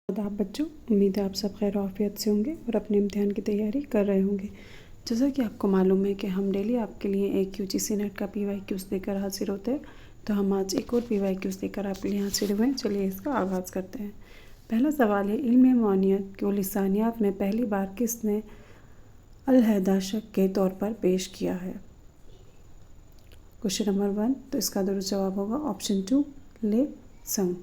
आदाब बच्चों, उम्मीद है आप सब खैर आफियत से होंगे और अपने इम्तिहान की तैयारी कर रहे होंगे। जैसा कि आपको मालूम है कि हम डेली आपके लिए एक यूजीसी नेट का PYQs लेकर हाजिर होते हैं, तो हम आज एक और PYQs लेकर आपके लिए हाजिर हुए हैं। चलिए इसका आगाज़ करते हैं। पहला सवाल है, इल्म मौनियत को लिसानियात में पहली बार किसने अलहदा शक के तौर पर पेश किया है? क्वेश्चन नंबर 1, तो इसका दुरुस्त जवाब होगा ऑप्शन 2 ले संग।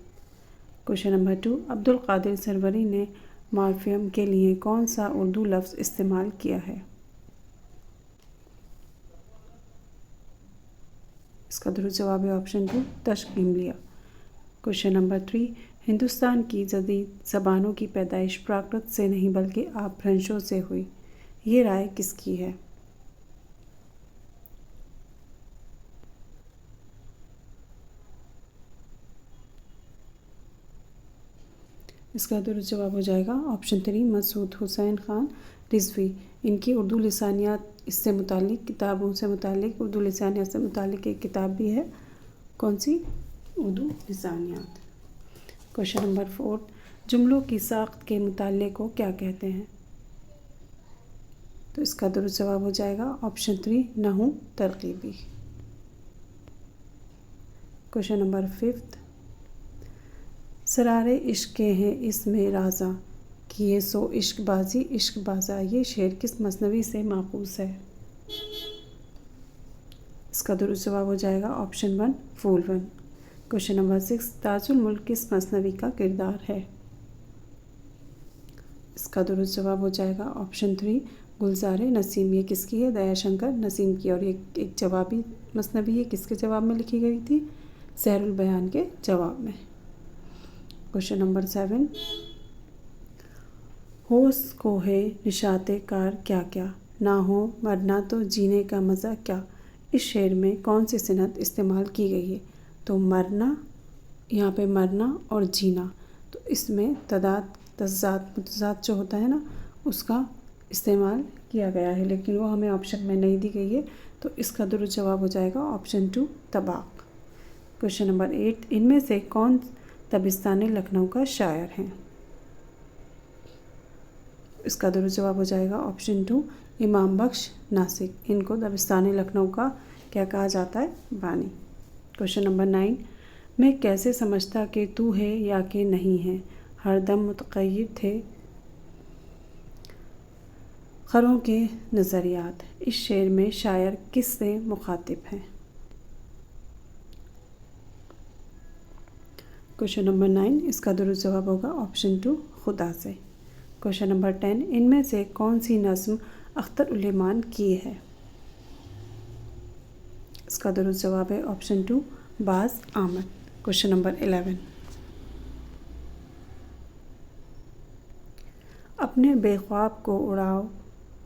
क्वेश्चन नंबर 2, अब्दुल कादिर सरवरी ने मॉर्फियम के लिए कौन सा उर्दू लफ्ज़ इस्तेमाल किया है? इसका दुरुस्त जवाब है ऑप्शन 2 तशकीम लिया। क्वेश्चन नंबर 3, हिंदुस्तान की जदीद ज़बानों की पैदाइश प्राकृत से नहीं बल्कि अपभ्रंशों से हुई, ये राय किसकी है? इसका दुरुस्त जवाब हो जाएगा ऑप्शन 3 मसूद हुसैन ख़ान रिजवी। इनकी उर्दू लिसानियात इससे मुतालिक किताबों से मुतालिक उर्दू लिसानियात से मुतालिक एक किताब भी है। कौन सी? उर्दू लिसानियात। क्वेश्चन नंबर 4, जुमलों की साख्त के मुताले को क्या कहते हैं? तो इसका दुरुस्त जवाब हो जाएगा ऑप्शन 3 नहू तरकीबी। क्वेश्चन नंबर 5, सरारे इश्क के हैं इसमें राजा, किए सो इश्कबाजी इश्कबाजा, ये शेर किस मसनवी से माखूज़ है? इसका दुरुस्त जवाब हो जाएगा ऑप्शन 1 फूल 1। क्वेश्चन नंबर 6, ताजुल मुल्क किस मसनवी का किरदार है? इसका दुरुस्त जवाब हो जाएगा ऑप्शन 3 गुलजार नसीम। ये किसकी है? दयाशंकर नसीम की। और ये एक जवाबी मसनवी है, किसके जवाब में लिखी गई थी? सहरुल बयान के जवाब में। क्वेश्चन नंबर 7, होश को है निशाते कार क्या क्या, ना हो मरना तो जीने का मज़ा क्या, इस शेर में कौन सी सिनत इस्तेमाल की गई है? तो मरना, यहाँ पे मरना और जीना, तो इसमें तदाद तज़ाद मुतज़ाद जो होता है ना, उसका इस्तेमाल किया गया है, लेकिन वो हमें ऑप्शन में नहीं दी गई है। तो इसका दुरुस्त जवाब हो जाएगा ऑप्शन 2 तबाक। क्वेश्चन नंबर 8, इनमें से कौन दबिस्तान लखनऊ का शायर है? इसका दुरुस्त जवाब हो जाएगा ऑप्शन 2 इमाम बख्श नासिक। इनको दबिस्तान लखनऊ का क्या कहा जाता है? बानी। क्वेश्चन नंबर 9, मैं कैसे समझता कि तू है या कि नहीं है, हरदम मुतग़य्यर थे खरों के नज़रियात, इस शेर में शायर किस से मुखातिब हैं? क्वेश्चन नंबर 9, इसका दुरुस्त जवाब होगा ऑप्शन 2 खुदा से। क्वेश्चन नंबर 10, इनमें से कौन सी नज़्म अख्तर उलेमान की है? इसका दुरुस्त जवाब है ऑप्शन 2 बाज़ आमद। क्वेश्चन नंबर 11, अपने बेख्वाब को उड़ाओ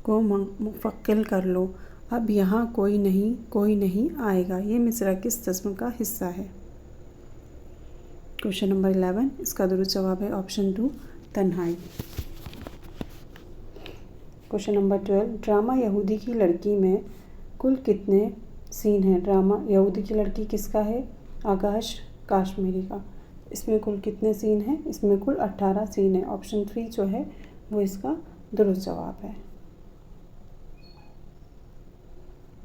को मुफ़क्किल कर लो, अब यहाँ कोई नहीं आएगा, ये मिसरा किस नज़्म का हिस्सा है? क्वेश्चन नंबर 11, इसका दुरुस्त जवाब है ऑप्शन 2 तन्हाई। क्वेश्चन नंबर 12, ड्रामा यहूदी की लड़की में कुल कितने सीन हैं? ड्रामा यहूदी की लड़की किसका है? आकाश काश्मीरी का। इसमें कुल कितने सीन हैं? इसमें कुल 18 सीन हैं। ऑप्शन 3 जो है वो इसका दुरुस्त जवाब है।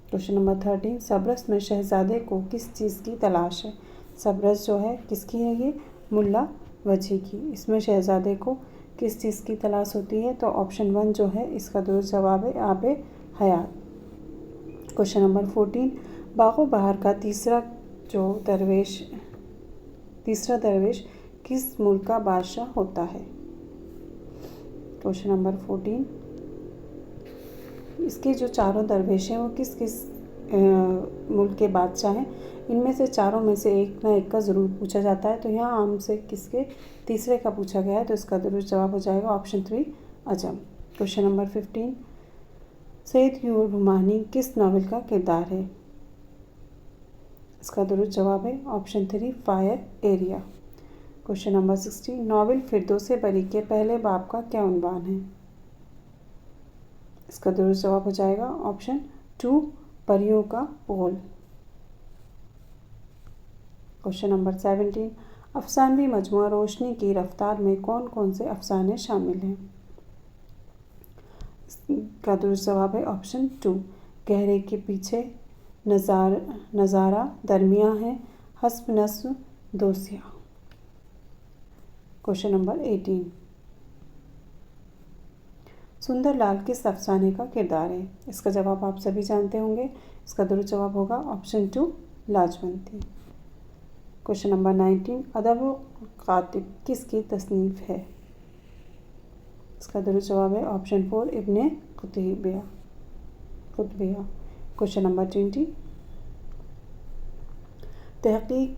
क्वेश्चन नंबर 13, सब्रस में शहजादे को किस चीज़ की तलाश है? सब्रस जो है किसकी है? ये मुल्ला वजी की। इसमें शहजादे को किस चीज़ की तलाश होती है? तो ऑप्शन 1 जो है इसका दुरुस्त जवाब है आब हयात। क्वेश्चन नंबर 14, बागो बहार का तीसरा दरवेश किस मुल्क का बादशाह होता है? क्वेश्चन नंबर 14, इसके जो चारों दरवेश हैं वो किस किस मुल्क के बादशाह हैं? इनमें से चारों में से एक ना एक का ज़रूर पूछा जाता है, तो यहाँ आम से किसके तीसरे का पूछा गया है, तो इसका दुरुस्त जवाब हो जाएगा ऑप्शन 3 अजम। क्वेश्चन नंबर 15, सैयद रुमानी किस नावल का किरदार है? इसका दुरुस्त जवाब है option 3 fire area. Question number 16, नावल फिरदौस बरी के पहले बाब का क्या उन्वान है? इसका दुरुस्त जवाब हो जाएगा ऑप्शन 2 परियों का पोल। क्वेश्चन नंबर 17, अफसानवी मजमूआ रोशनी की रफ्तार में कौन कौन से अफसाने शामिल हैं? इसका दुरुस्त जवाब है ऑप्शन 2, गहरे के पीछे, नज़ारा, दरमिया है, हस्ब नस्ब, दोसिया। क्वेश्चन नंबर 18, सुंदरलाल किस अफसाने का किरदार है? इसका जवाब आप सभी जानते होंगे। इसका दुरुस्त जवाब होगा ऑप्शन 2, लाजवंती। क्वेश्चन नंबर 19, अदब कातिब किसकी तसनीफ़ है? इसका दुरुस्त जवाब है ऑप्शन 4, इब्ने कुतैबिया। क्वेश्चन नंबर 20, तहक़ीक़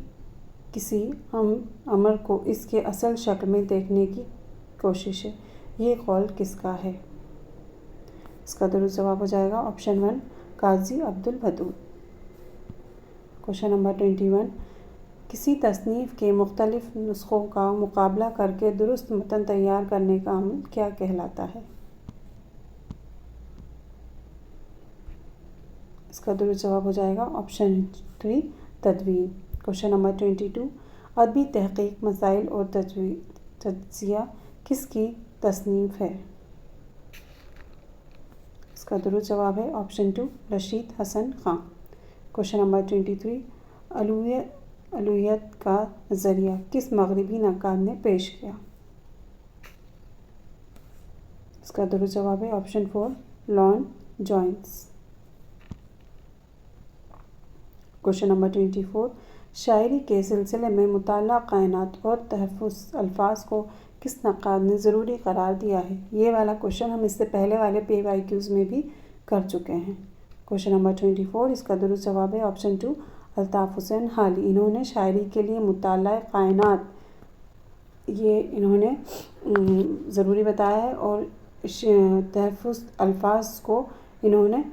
किसी अमर को इसके असल शक्ल में देखने की कोशिश है, ये कौल किसका है? इसका दुरुस्त जवाब हो जाएगा ऑप्शन 1, काजी अब्दुल वदूद। क्वेश्चन नंबर 21, किसी तसनीफ़ के मुख्तलिफ नुस्ख़ों का मुकाबला करके दुरुस्त मतन तैयार करने का अमल क्या कहलाता है? इसका दुरुस्त जवाब हो जाएगा ऑप्शन 3, तदवीन। क्वेश्चन नंबर 22, अदबी तहक़ीक़, मसाइल और तज्ज़िया किसकी तसनीफ़ है? इसका दुरुस्त जवाब है option 2, Rashid Hasan Khan. Question number 23, अलूयत का नज़रिया किस मग़रिबी नक्काद ने पेश किया? इसका दुरुस्त जवाब है option 4, Lord joins. Question number 24, शायरी के सिलसिले में मुताल्ला कायनात और तहफ़्फ़ुज़ अल्फाज को किस नक्काद ने ज़रूरी करार दिया है? ये वाला क्वेश्चन हम इससे पहले वाले PYQs में भी कर चुके हैं। क्वेश्चन नंबर 24, इसका दुरुस्त जवाब है ऑप्शन 2, अल्ताफ़ हुसैन हाली। इन्होंने शायरी के लिए मुताल्ला कायनात ये इन्होंने ज़रूरी बताया है और तहफ़्फ़ुज़ अल्फाज को इन्होंने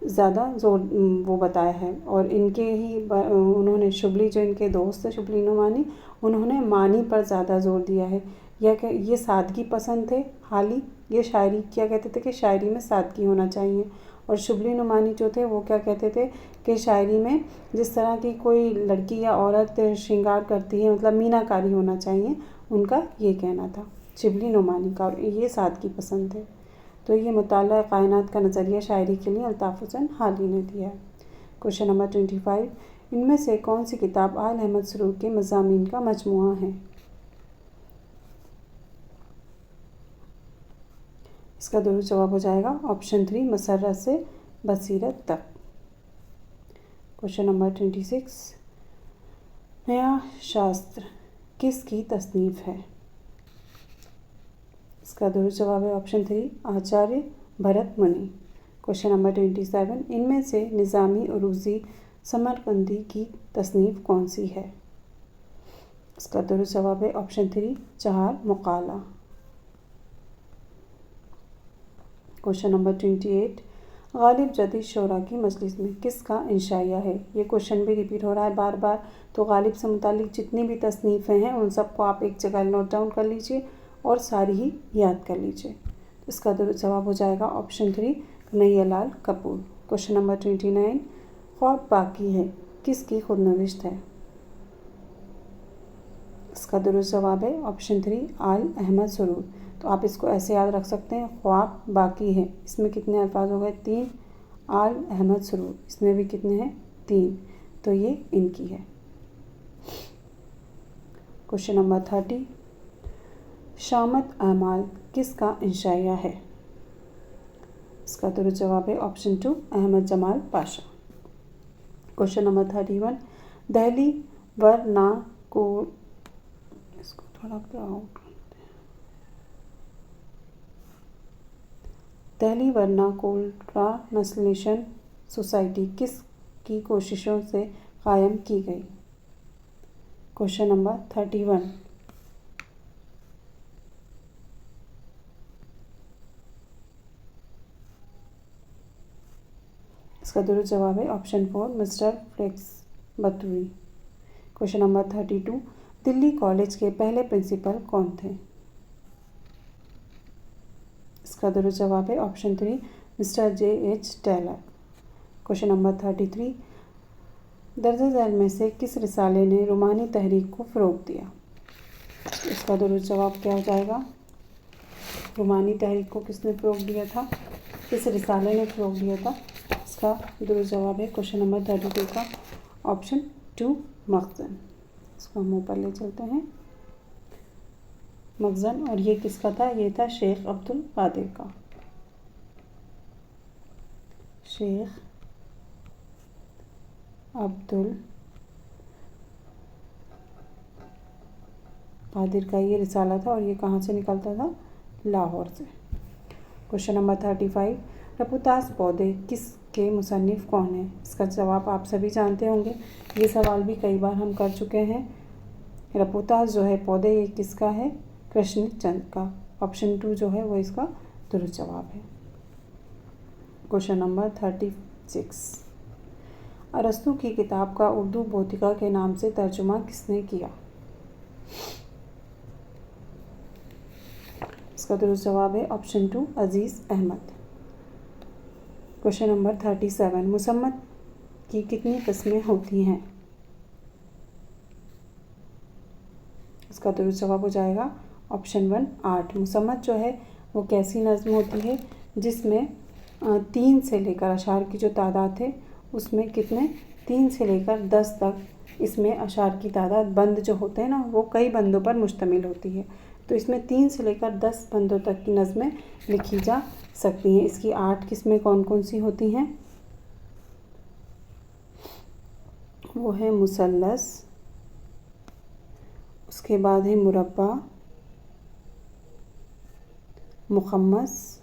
ज़्यादा जोर वो बताया है। और इनके ही उन्होंने शुबली, जो इनके दोस्त थे शुबली नुमानी, उन्होंने मानी पर ज़्यादा जोर दिया है। ये सादगी पसंद थे हाली, ये शायरी क्या कहते थे कि शायरी में सादगी होना चाहिए। और शुबली नुमानी जो थे वो क्या कहते थे कि शायरी में जिस तरह की कोई लड़की या औरत श्रृंगार करती है, मतलब मीनाकारी होना चाहिए, उनका ये कहना था शुबली नुमानी का, और ये सादगी पसंद थे। तो ये मुताल्ला कायनात का नज़रिया शायरी के लिए अल्ताफ़ हुसैन हाली ने दिया है। क्वेश्चन नंबर 25, इनमें से कौन सी किताब आल अहमद सरूर के मज़ामीन का मजमूआ है? इसका दुरुस्त जवाब हो जाएगा ऑप्शन 3, मसर्रत से बसीरत तक। क्वेश्चन नंबर 26, नया शास्त्र किसकी तसनीफ़ है? इसका दुरुस्त जवाब है ऑप्शन 3, आचार्य भरत मुनि। क्वेश्चन नंबर 27, इनमें से निज़ामी उरूज़ी समरकंदी की तसनीफ़ कौन सी है? इसका दुरुस्त जवाब है option 3, Chahar मुक़ाला। Question number 28, Ghalib जदीद शोरा की मजलिस में किसका इंशाइया है? ये क्वेश्चन भी रिपीट हो रहा है बार बार, तो गालिब से मुतालिक जितनी भी तसनीफ़ें हैं उन सबको आप एक जगह नोट डाउन कर लीजिए और सारी ही याद कर लीजिए। इसका दुरुस्त जवाब हो जाएगा option 3, Kanhaiyalal Kapoor. Question number 29, ख्वाब बाकी है किसकी खुदनविश्त है? इसका दुरुस्त जवाब है ऑप्शन 3, आल अहमद सरूर। तो आप इसको ऐसे याद रख सकते हैं, ख्वाब बाकी है, इसमें कितने अल्फाज हो गए? 3। आल अहमद सरूर, इसमें भी कितने हैं? 3। तो ये इनकी है। क्वेश्चन नंबर 30, शामत अमाल किसका इंशाइया है? इसका दुरुस्त जवाब है option 2, Ahmad Jamal Pasha. Question number 31, दहली वरना को, इसको थोड़ा आउट करते हैं, दहली वरना कोल्ट्रा नस्लेशन सोसाइटी किस की कोशिशों से कायम की गई? क्वेश्चन नंबर 31, इसका दुरुस्त जवाब है ऑप्शन 4, मिस्टर फ्लेक्स बतूरी। क्वेश्चन नंबर 32, दिल्ली कॉलेज के पहले प्रिंसिपल कौन थे? इसका दुरुस्त जवाब है option 3, mister JH Taylor. Question number 33, दर्ज झैल में से किस रिसाले ने रूमानी तहरीक को फ़रोग़ दिया? इसका दुरुस्त जवाब क्या हो जाएगा? रूमानी तहरीक को किसने फ़रोग़ दिया था? किस रिसाले ने फ़रोग़ दिया था? इसका दुरुस्त जवाब है क्वेश्चन नंबर 32 का ऑप्शन 2 मखज़न। इसको हम ऊपर ले चलते हैं। मखज़न, और ये किसका था? ये था शेख अब्दुल कादिर का। शेख अब्दुल कादिर का ये रिसाला था और ये कहाँ से निकलता था? लाहौर से। क्वेश्चन नंबर 35, रपुतास पौधे किसके मुसन्निफ़ कौन है? इसका जवाब आप सभी जानते होंगे, ये सवाल भी कई बार हम कर चुके हैं। रपुतास जो है पौधे, ये किसका है? कृष्णचंद का। ऑप्शन 2 जो है वो इसका दुरुस्त जवाब है। क्वेश्चन नंबर 36, अरस्तु की किताब का उर्दू बोधिका के नाम से तर्जुमा किसने किया? इसका दुरुस्त जवाब है ऑप्शन 2 अजीज़ अहमद। क्वेश्चन नंबर 37, मुसम्मत की कितनी किस्में होती हैं? इसका दुरुस्त जवाब हो जाएगा ऑप्शन 1 8। मुसम्मत जो है वो कैसी नज़्म होती है जिसमें 3 से लेकर अशार की जो तादाद है उसमें कितने 3 से लेकर 10 तक इसमें अशार की तादाद बंद जो होते हैं ना वो कई बंदों पर मुश्तमिल होती है। तो इसमें 3 से लेकर 10 बंदों तक की नज़में लिखी जा सकती हैं। इसकी 8 किस्में कौन कौन सी होती हैं? वो है मुसल्लस, उसके बाद है मुरब्बा, मुखम्मस,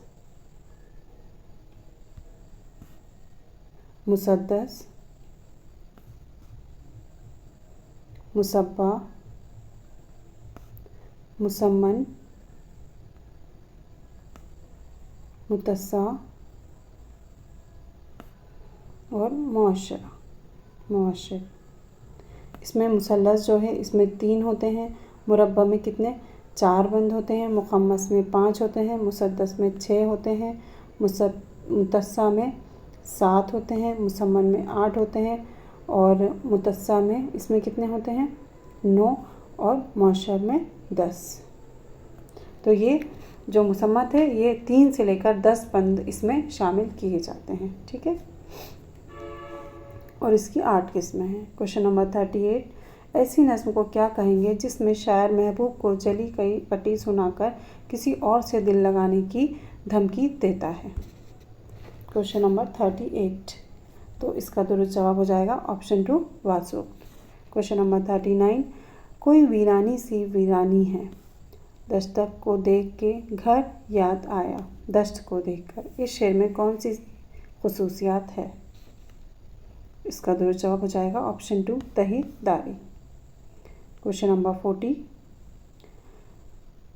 मुसद्दस, मुसब्बा, मुसम्मन, मुतस्सा और मुअश्शर। इसमें मुसल्लस जो है इसमें 3 होते हैं, मुरब्बा में कितने 4 बंद होते हैं, मुखम्मस में 5 होते हैं, मुसद्दस में 6 होते हैं, मुतस्सा में 7 होते हैं, मुसम्मन में 8 होते हैं और मुतस्सा में इसमें कितने होते हैं 9 और मुअश्शर में 10। तो ये जो मुसम्मत है ये 3 से लेकर 10 बंद इसमें शामिल किए जाते हैं। ठीक है, और इसकी 8 किस्में हैं। क्वेश्चन नंबर 38, ऐसी नज़्म को क्या कहेंगे जिसमें शायर महबूब को जली कई पट्टी सुनाकर किसी और से दिल लगाने की धमकी देता है? क्वेश्चन नंबर 38, तो इसका दुरुस्त जवाब हो जाएगा ऑप्शन 2 वासुक। क्वेश्चन नंबर 39, कोई वीरानी सी वीरानी है, दस्तक को देख के घर याद आया, दश्त को देखकर। इस शेर में कौन सी खुसूसियात है? इसका दुरुस्त जवाब हो जाएगा ऑप्शन 2 तहीदारी। क्वेश्चन नंबर 40,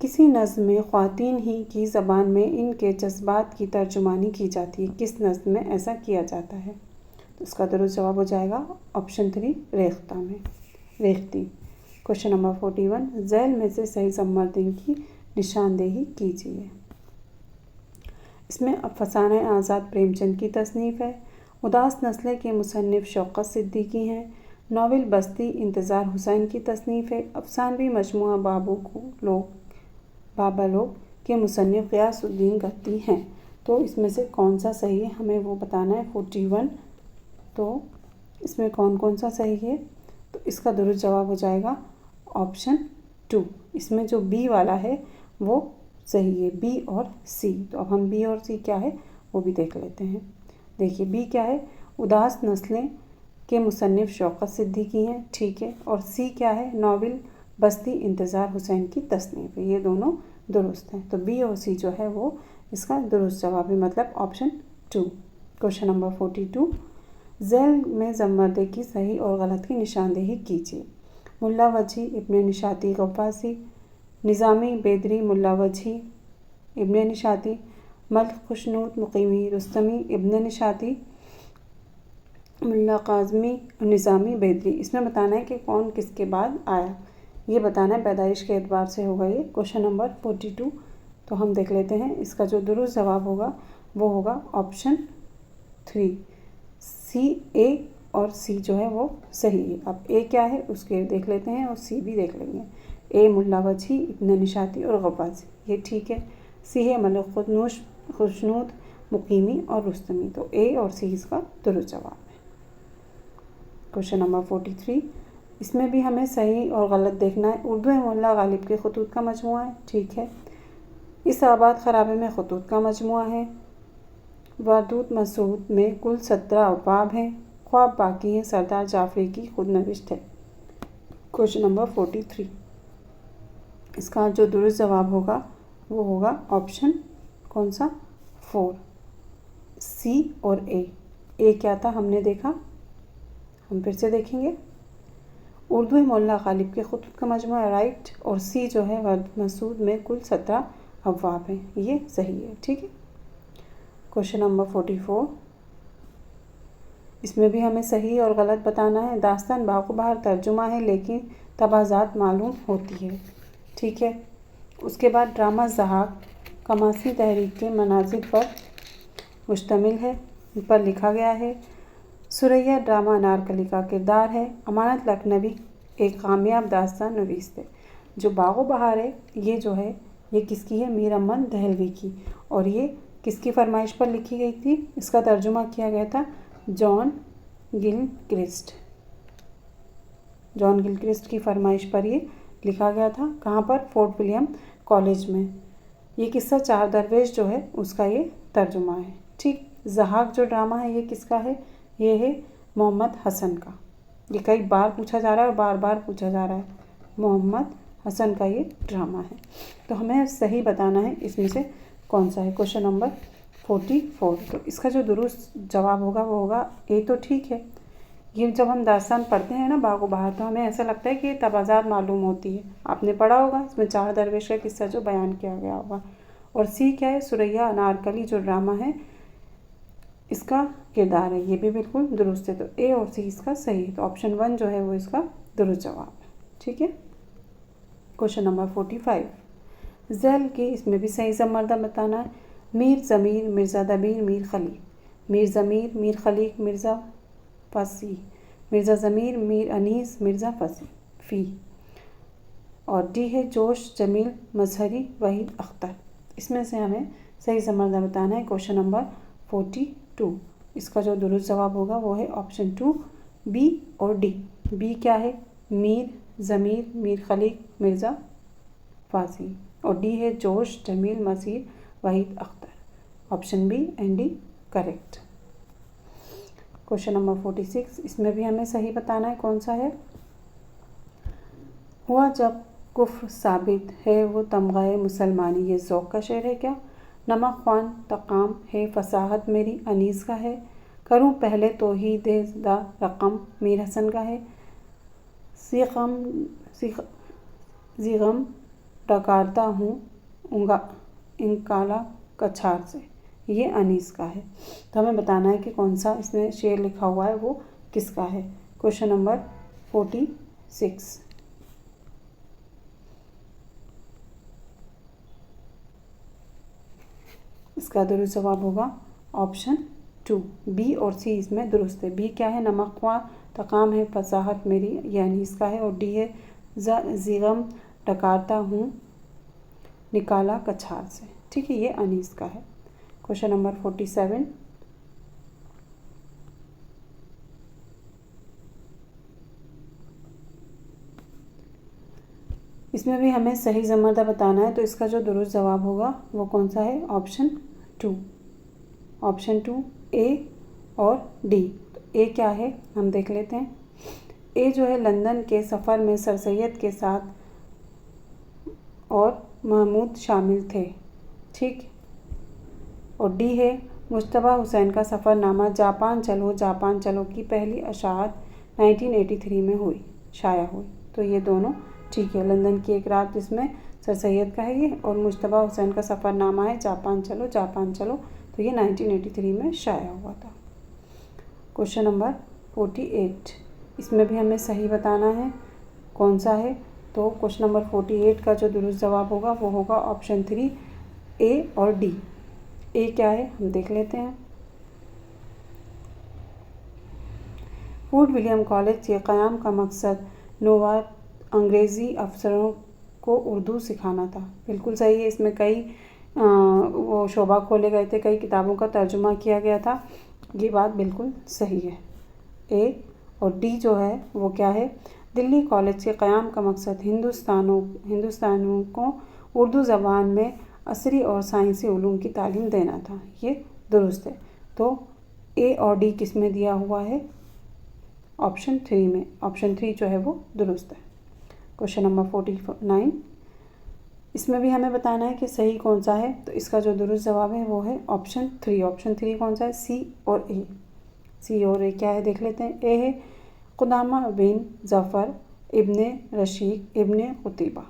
किसी नज़्म में ख़वातीन ही की ज़बान में इनके जज्बात की तर्जुमानी की जाती है, किस नज़्म में ऐसा किया जाता है? तो इसका दुरुस्त जवाब हो जाएगा ऑप्शन 3 रेख्ता में, रेख्ती। क्वेश्चन नंबर 41, ज़ैल में से सही ज़म्मरदिन की निशानदेही कीजिए। इसमें अफ़साने आज़ाद प्रेमचंद की तसनीफ़ है, उदास नस्ल के मुसन्निफ़ शौकत सिद्दीकी हैं, नावल बस्ती इंतज़ार हुसैन की तसनीफ़ है, अफ़सानवी मजमुआ बाबा लोग के मुसन्निफ़ ग़ियासुद्दीन गद्दी हैं। तो इसमें से कौन सा सही है हमें वो बताना है। 41, तो इसमें कौन कौन सा सही है? तो इसका दुरुस्त जवाब हो जाएगा ऑप्शन 2। इसमें जो बी वाला है वो सही है, बी और सी। तो अब हम बी और सी क्या है वो भी देख लेते हैं। देखिए बी क्या है, उदास नस्लें के मुसन्निफ़ शौकत सिद्दीकी हैं, ठीक है। और सी क्या है, नावल बस्ती इंतज़ार हुसैन की तसनीफ़ है। ये दोनों दुरुस्त हैं, तो बी और सी जो है वो इसका दुरुस्त जवाब है, मतलब ऑप्शन 2। क्वेश्चन नंबर 42, ज़ैल में ज़म्मरदे की सही और गलत की निशानदेही कीजिए। मुल्ला वजी इब्ने निशाती गफ़्फ़ासी, निज़ामी बेदरी मुल्ला वजी इब्ने निशाती, मल्क खुशनूद मुक़ीमी रुस्तमी इब्ने निशाती, मुल्ला काज़मी निज़ामी बेदरी। इसमें बताना है कि कौन किसके बाद आया, ये बताना है, पैदाइश के एतबार से होगा ये। क्वेश्चन नंबर 42, तो हम देख लेते हैं। इसका जो दुरुस्त जवाब होगा वो होगा ऑप्शन 3, सी। ए और सी जो है वो सही है। अब ए क्या है उसके देख लेते हैं और सी भी देख लेंगे। ए मुल्ला वजी, इब्न निशाती और गवाज़ी, ये ठीक है। सी है मलिक खुशनूद, मुकीमी और रुस्तमी, तो ए और सी इसका दुरुस्त जवाब है। क्वेश्चन नंबर 43, इसमें भी हमें सही और गलत देखना है। उर्दू मुल्ला गालिब के खतूत का मजमुआ है, ठीक है। इस आबाद खराबे में खतूत का मजमुआ है। वादूद मसूद में कुल 17 अबवाब हैं। ख्वाब बाकी है सरदार जाफरी की खुद नविश्त है। क्वेश्चन नंबर 43, इसका जो दुरुस्त जवाब होगा वो होगा ऑप्शन कौन सा 4, सी और ए। ए क्या था हमने देखा, हम फिर से देखेंगे। उर्दू मुल्ला गालिब के खतूत का मजमुआ राइट, और सी जो है वादूद मसूद में कुल 17 अबवाब हैं, ये सही है, ठीक है। क्वेश्चन नंबर 44, इसमें भी हमें सही और गलत बताना है। दास्तान बाक़ुबहार तर्जुमा है लेकिन तबाज़ात मालूम होती है, ठीक है। उसके बाद ड्रामा ज़हाक कमासी तहरीक के मनाजिर पर मुश्तमिल है, पर लिखा गया है। सुरैया ड्रामा अनारकली का किरदार है। अमानत लखनवी एक कामयाब दास्तान नवीस थे। जो बाग़ो बहार है ये जो है ये किसकी है, मीर अमन दहलवी की, और ये किसकी फरमाइश पर लिखी गई थी, इसका तर्जुमा किया गया था जॉन गिलक्रिस्ट। जॉन गिलक्रिस्ट की फरमाइश पर ये लिखा गया था। कहाँ पर, फोर्ट विलियम कॉलेज में। ये किस्सा चार दरवेश जो है उसका ये तर्जुमा है, ठीक। ज़हाक जो ड्रामा है ये किसका है, ये है मोहम्मद हसन का। ये कई बार पूछा जा रहा है और बार बार पूछा जा रहा है। मोहम्मद हसन का ये ड्रामा है, तो हमें सही बताना है इसमें से कौन सा है। क्वेश्चन नंबर 44, तो इसका जो दुरुस्त जवाब होगा वो होगा ए, तो ठीक है। ये जब हम दास्तान पढ़ते हैं ना बाग़ो बहार, तो हमें ऐसा लगता है कि ये तबाज़ात मालूम होती है। आपने पढ़ा होगा, इसमें चार दरवेश का किस्सा जो बयान किया गया होगा। और सी क्या है, सुरैया अनारकली जो ड्रामा है इसका किरदार है, ये भी बिल्कुल दुरुस्त है। तो ए और सी इसका सही है, तो ऑप्शन 1 जो है वो इसका दुरुस्त जवाब है, ठीक है। क्वेश्चन नंबर 45, ज़ैल के इसमें भी सही ज़मर्दा बताना है। मीर ज़मीर मिर्ज़ा दबीर मीर खलीक, मीर ज़मीर मीर खलीक मिर्ज़ा फसी, मिर्ज़ा ज़मीर मीर अनीस मिर्ज़ा फसी फ़ी, और डी है जोश जमील मजहरी वहीद अख्तर। इसमें से हमें सही ज़मर्दा बताना है। क्वेश्चन नंबर 42, इसका जो दुरुस्त जवाब होगा वो है ऑप्शन 2 बी और डी। बी क्या है, मीर ज़मीर मीर खलीक मिर्ज़ा फासी, और डी है जोश जमील मसीर Waheed Akhtar. Option B and D correct. Question number 46, इसमें भी हमें सही बताना है कौन सा है। हुआ जब कुफ्र साबित है वो तमग़ाए मुसलमानी, ये ज़ौक़ का शेर है क्या। नमक ख्वान तकाम है फसाहत मेरी अनीस का है। करूँ पहले तौहीद दा रकम मीर हसन का है। ज़िग़म डकारता हूँ इंकाला कछार से, ये अनीस का है। तो हमें बताना है कि कौन सा इसमें शेर लिखा हुआ है वो किसका है। क्वेश्चन नंबर 46, इसका दुरुस्त जवाब होगा ऑप्शन 2 बी और सी इसमें दुरुस्त है। बी क्या है, नमक ख्वां तकाम है फसाहत मेरी, ये अनीस का है, और डी है ज़िग़म डकारता हूँ निकाला कछार से, ठीक है, ये अनीस का है। क्वेश्चन नंबर 47, इसमें भी हमें सही ज़मर्दा बताना है। तो इसका जो दुरुस्त जवाब होगा वो कौन सा है, ऑप्शन 2। ऑप्शन 2 ए और डी। तो ए क्या है हम देख लेते हैं। ए जो है लंदन के सफ़र में सर सैयद के साथ और महमूद शामिल थे, ठीक। और डी है मुश्तबा हुसैन का सफ़रनामा जापान चलो की पहली अशात 1983 में शाया हुई। तो ये दोनों ठीक है। लंदन की एक रात जिसमें सर सैयद का है ये, और मुश्तबा हुसैन का सफ़रनामा है जापान चलो, तो ये 1983 में शाया हुआ था। क्वेश्चन नंबर 48, इसमें भी हमें सही बताना है कौन सा है। तो क्वेश्चन नंबर 48 का जो दुरुस्त जवाब होगा वो होगा ऑप्शन 3 ए और डी। ए क्या है हम देख लेते हैं। फोर्ट विलियम कॉलेज के क़याम का मकसद नौवाब अंग्रेज़ी अफसरों को उर्दू सिखाना था। बिल्कुल सही है। इसमें कई वो शोबा खोले गए थे, कई किताबों का तर्जुमा किया गया था। ये बात बिल्कुल सही है। ए और डी जो है वो क्या है, दिल्ली कॉलेज के क़याम का मकसद हिंदुस्तानियों को उर्दू ज़बान में असरी और साइंसी उलूम की तालीम देना था। ये दुरुस्त है। तो ए और डी किस में दिया हुआ है, ऑप्शन 3 में। ऑप्शन 3 जो है वो दुरुस्त है। क्वेश्चन नंबर 49, इसमें भी हमें बताना है कि सही कौन सा है। तो इसका जो दुरुस्त जवाब है वो है ऑप्शन 3। ऑप्शन 3 कौन सा है, सी और ए। सी और ए क्या है देख लेते हैं। ए है क़ुदामा बिन ज़फ़र इब्ने रशीद इब्ने क़ुतैबा,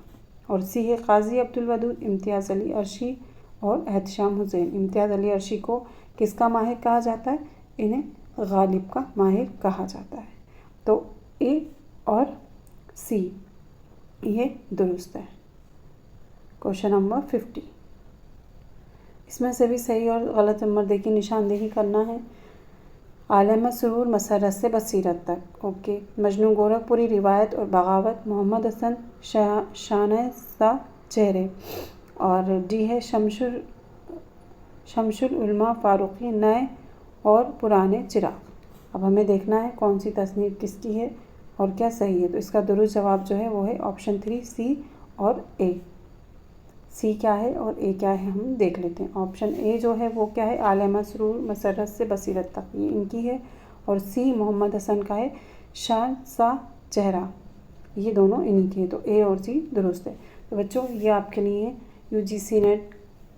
और सी है क़ाज़ी अब्दुल वदूद इम्तियाज़ अली अर्शी और एहतशाम हुसैन। इम्तियाज़ अली अर्शी को किसका माहिर कहा जाता है, इन्हें गालिब का माहिर कहा जाता है। तो ए और सी ये दुरुस्त है। क्वेश्चन नंबर 50, इसमें से भी सही और गलत नंबर देखिए, निशानदेही करना है। आलम सुरूर मसरत से बसीरत तक, ओके। मजनू गोरखपुरी रिवायत और बगावत, मोहम्मद हसन शानसा चेहरे, और डी है शमशुल उलमा फारूकी नए और पुराने चिराग। अब हमें देखना है कौन सी तस्नीफ किसकी है और क्या सही है। तो इसका दुरुस्त जवाब जो है वो है ऑप्शन 3 सी और ए। सी क्या है और ए क्या है हम देख लेते हैं। ऑप्शन ए जो है वो क्या है, आलम सुरूर मसरत से बसीरत तक, ये इनकी है। और सी मोहम्मद हसन का है, शान सा चेहरा, ये दोनों इन्हीं के हैं। तो ए और सी दुरुस्त है। तो बच्चों ये आपके लिए UGC नेट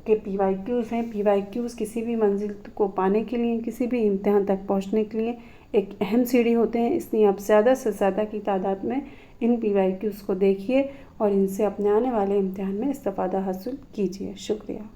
के PYQs हैं। PYQs किसी भी मंजिल को पाने के लिए, किसी भी इम्तिहान तक पहुंचने के लिए एक अहम सीढ़ी होते हैं। इसलिए आप ज़्यादा से ज़्यादा की तादाद में इन PYQs को देखिए और इनसे अपने आने वाले इम्तिहान में इस्तिफ़ादा हासिल कीजिए। शुक्रिया।